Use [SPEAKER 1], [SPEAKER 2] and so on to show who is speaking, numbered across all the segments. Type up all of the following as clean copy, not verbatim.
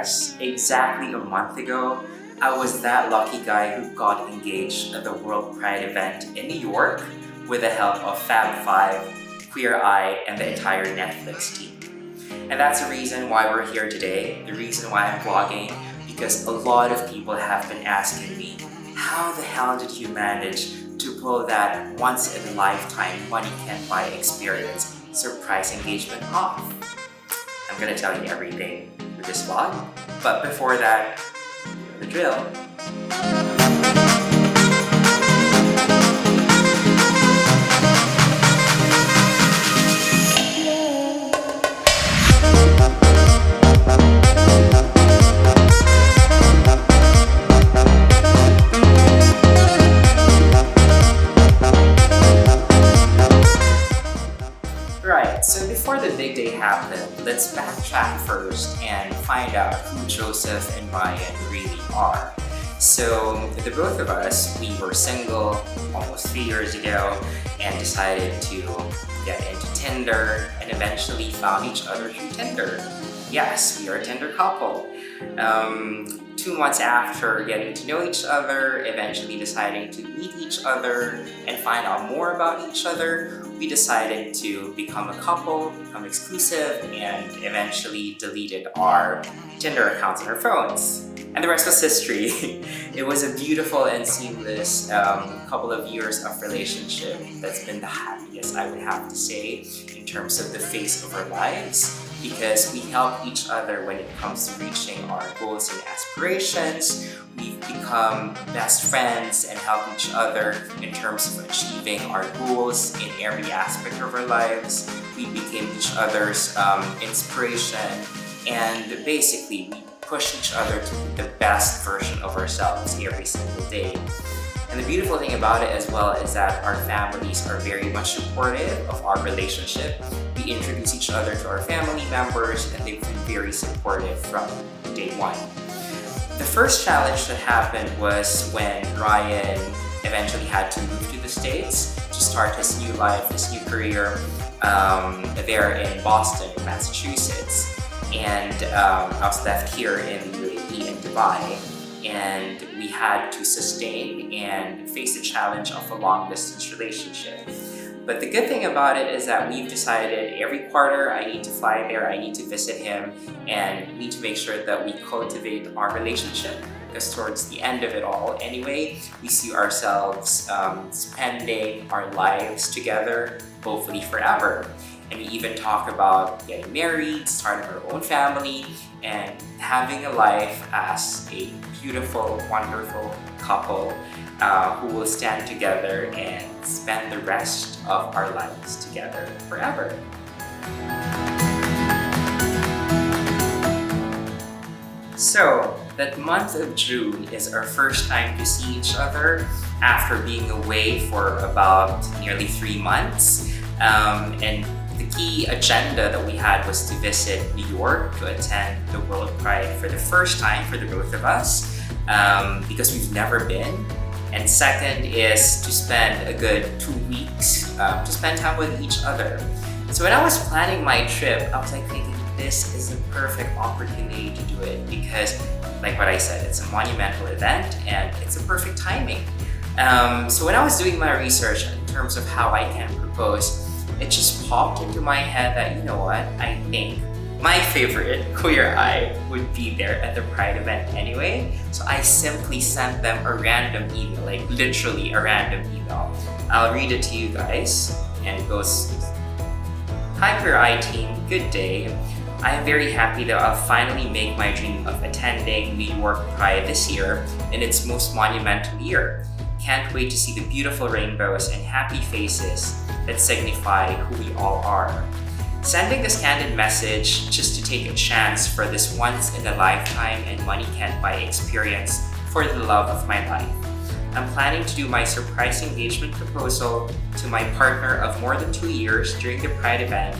[SPEAKER 1] yes, exactly a month ago, I was that lucky guy who got engaged at the World Pride event in New York with the help of Fab 5, Queer Eye, and the entire Netflix team. And that's the reason why we're here today, the reason why I'm vlogging, because a lot of people have been asking me, how the hell did you manage to pull that once-in-a-lifetime money-can't-buy experience surprise engagement off? I'm gonna tell you everything with this vlog, but before that, you know the drill. Right, so before the big day happened, let's backtrack first and find out who Joseph and Ryan really are. So the both of us, we were single almost 3 years ago and decided to get into Tinder and eventually found each other through Tinder. Yes, we are a Tinder couple. 2 months after getting to know each other, eventually deciding to meet each other and find out more about each other, we decided to become a couple, become exclusive, and eventually deleted our Tinder accounts on our phones. And the rest was history. It was a beautiful and seamless couple of years of relationship that's been the happiest, I would have to say, in terms of the phase of our lives, because we help each other when it comes to reaching our goals and aspirations. We've become best friends and help each other in terms of achieving our goals in every aspect of our lives. We became each other's inspiration, and basically we push each other to be the best version of ourselves every single day. And the beautiful thing about it as well is that our families are very much supportive of our relationship. We introduce each other to our family members and they've been very supportive from day one. The first challenge that happened was when Ryan eventually had to move to the States to start his new life, his new career there in Boston, Massachusetts. And I was left here in the UAE in Dubai. And we had to sustain and face the challenge of a long-distance relationship. But the good thing about it is that we've decided every quarter I need to fly there, I need to visit him, and need to make sure that we cultivate our relationship, because towards the end of it all anyway, we see ourselves spending our lives together, hopefully forever. And we even talk about getting married, starting our own family, and having a life as a beautiful, wonderful couple who will stand together and spend the rest of our lives together forever. So, that month of June is our first time to see each other after being away for about nearly 3 months. And the key agenda that we had was to visit New York to attend the World Pride for the first time for the both of us, because we've never been. And second is to spend a good 2 weeks to spend time with each other. So when I was planning my trip, I was like thinking this is the perfect opportunity to do it because, like what I said, it's a monumental event and it's a perfect timing. So when I was doing my research in terms of how I can propose, it just popped into my head that, you know what, I think my favorite, Queer Eye, would be there at the Pride event anyway. So I simply sent them a random email, like literally a random email. I'll read it to you guys, and it goes, "Hi Queer Eye team, good day. I am very happy that I'll finally make my dream of attending New York Pride this year in its most monumental year. Can't wait to see the beautiful rainbows and happy faces that signify who we all are. Sending this candid message just to take a chance for this once-in-a-lifetime and money-can't-buy experience for the love of my life. I'm planning to do my surprise engagement proposal to my partner of more than 2 years during the Pride event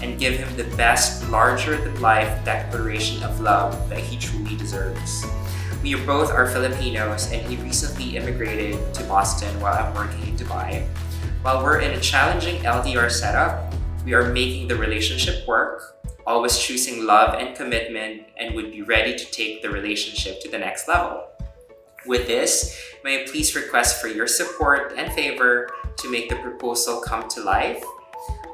[SPEAKER 1] and give him the best larger-than-life declaration of love that he truly deserves. We both are Filipinos and he recently immigrated to Boston while I'm working in Dubai. While we're in a challenging LDR setup, we are making the relationship work. always choosing love and commitment, and would be ready to take the relationship to the next level. With this, may I please request for your support and favor to make the proposal come to life.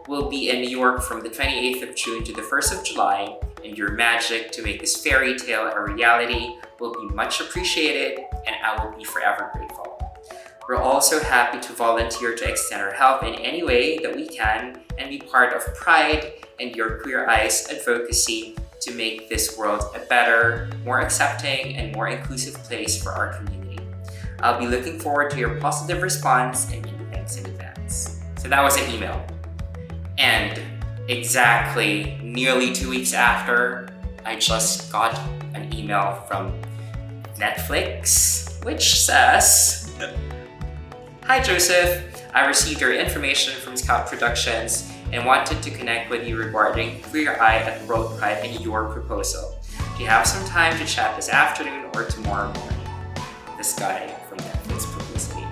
[SPEAKER 1] We'll be in New York from the 28th of June to the 1st of July, and your magic to make this fairy tale a reality will be much appreciated, and I will be forever grateful. We're also happy to volunteer to extend our help in any way that we can and be part of Pride and your Queer Eye's advocacy to make this world a better, more accepting, and more inclusive place for our community. I'll be looking forward to your positive response and many thanks in advance. So that was an email. And exactly nearly 2 weeks after, I just got an email from Netflix, which says, "Hi Joseph, I received your information from Scout Productions and wanted to connect with you regarding Queer Eye at World Pride and your proposal. Do you have some time to chat this afternoon or tomorrow morning?" This guy from Netflix proposed to me.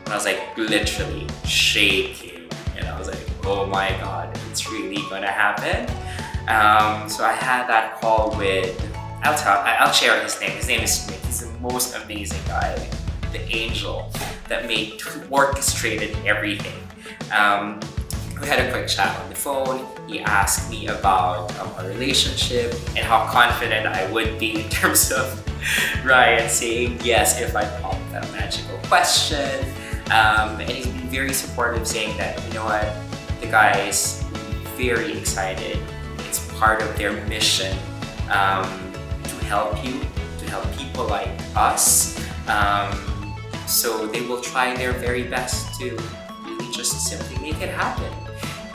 [SPEAKER 1] And I was like literally shaking. And I was like, oh my God, it's really gonna happen. So I had that call with, I'll share his name. His name is Nick. He's the most amazing guy, the angel that orchestrated everything. We had a quick chat on the phone. He asked me about our relationship and how confident I would be in terms of Ryan saying yes if I popped that magical question. And he's been very supportive, saying that, you know what, the guys very excited. It's part of their mission to help you, to help people like us. So they will try their very best to really just simply make it happen.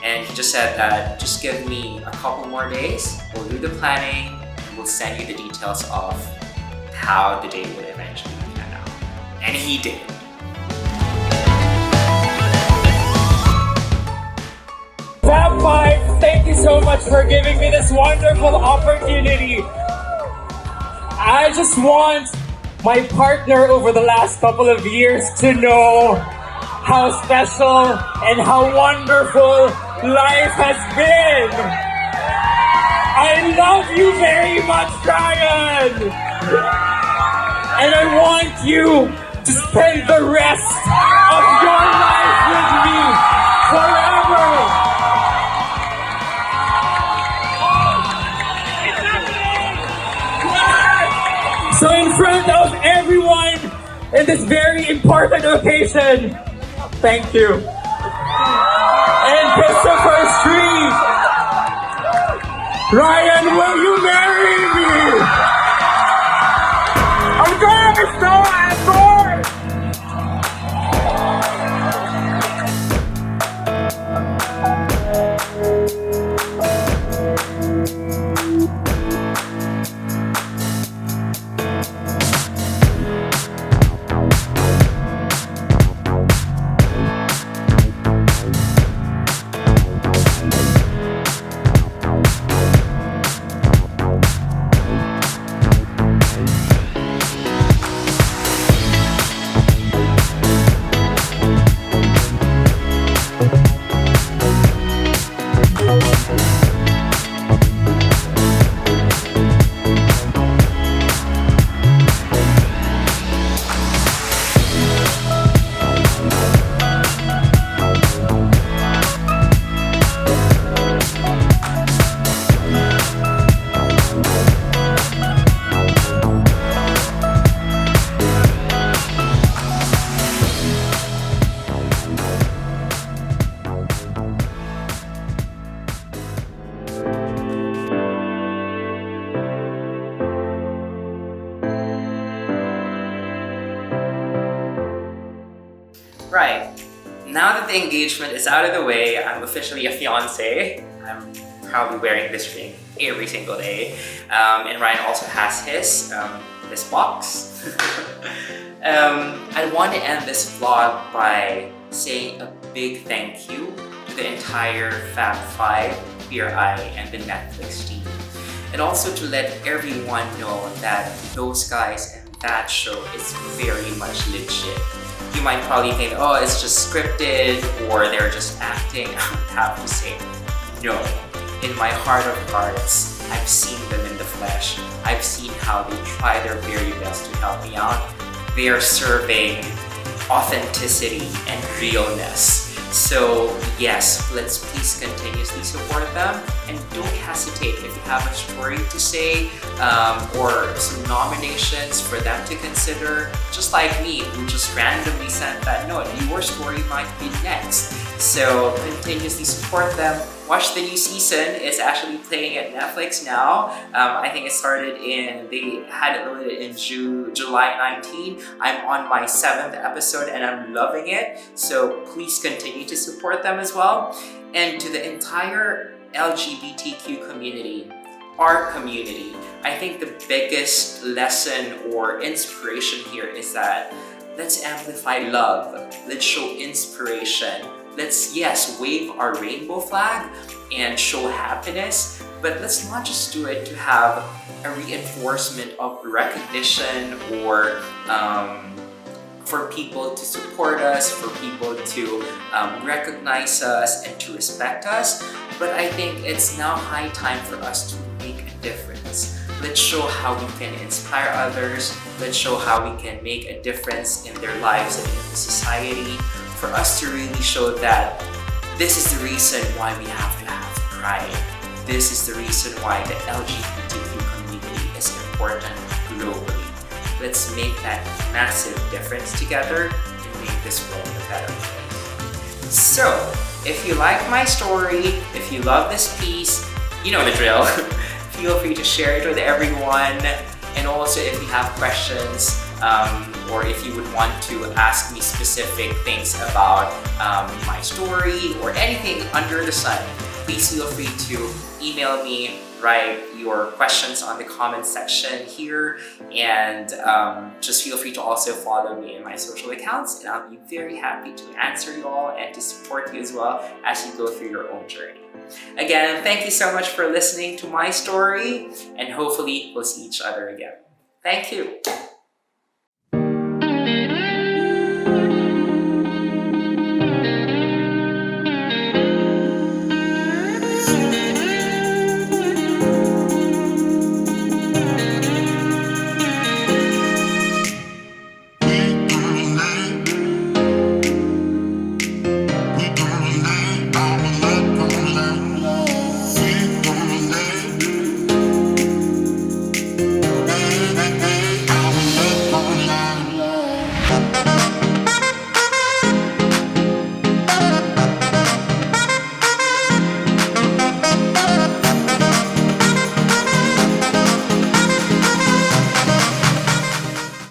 [SPEAKER 1] And he just said that just give me a couple more days, we'll do the planning, and we'll send you the details of how the day would eventually pan out. And he did.
[SPEAKER 2] Fab 5, thank you so much for giving me this wonderful opportunity. I just want my partner over the last couple of years to know how special and how wonderful life has been. I love you very much, Ryan. And I want you to spend the rest of your life with me forever. So in front of everyone in this very important occasion, thank you. And Christopher Street, Ryan, will you marry me? Of course, no, of course.
[SPEAKER 1] Right, now that the engagement is out of the way, I'm officially a fiance. I'm probably wearing this ring every single day. And Ryan also has his, this box. I want to end this vlog by saying a big thank you to the entire Fab 5, Queer Eye, and the Netflix team. And also to let everyone know that those guys and that show is very much legit. You might probably think, oh, it's just scripted or they're just acting. I would have to say, no. in my heart of hearts, I've seen them in the flesh. I've seen how they try their very best to help me out. They are serving authenticity and realness. So yes, let's please continuously support them, and don't hesitate if you have a story to say or some nominations for them to consider, just like me, who just randomly sent that note. Your story might be next. So continuously support them. Watch the new season. It's actually playing at Netflix now. I think it started they had it loaded in July 19. I'm on my 7th episode and I'm loving it. So please continue to support them as well. And to the entire LGBTQ community, our community, I think the biggest lesson or inspiration here is that let's amplify love. Let's show inspiration. Let's, yes, wave our rainbow flag and show happiness, but let's not just do it to have a reinforcement of recognition or for people to support us, for people to recognize us and to respect us. But I think it's now high time for us to make a difference. Let's show how we can inspire others. Let's show how we can make a difference in their lives and in the society. For us to really show that this is the reason why we have to have pride. This is the reason why the LGBTQ community is important globally. Let's make that massive difference together and make this world a better place. So, if you like my story, if you love this piece, you know the drill. Feel free to share it with everyone. And also if you have questions, or if you would want to ask me specific things about my story or anything under the sun, please feel free to email me, write your questions on the comment section here, and just feel free to also follow me in my social accounts, and I'll be very happy to answer you all and to support you as well as you go through your own journey. Again, thank you so much for listening to my story, and hopefully we'll see each other again. Thank you.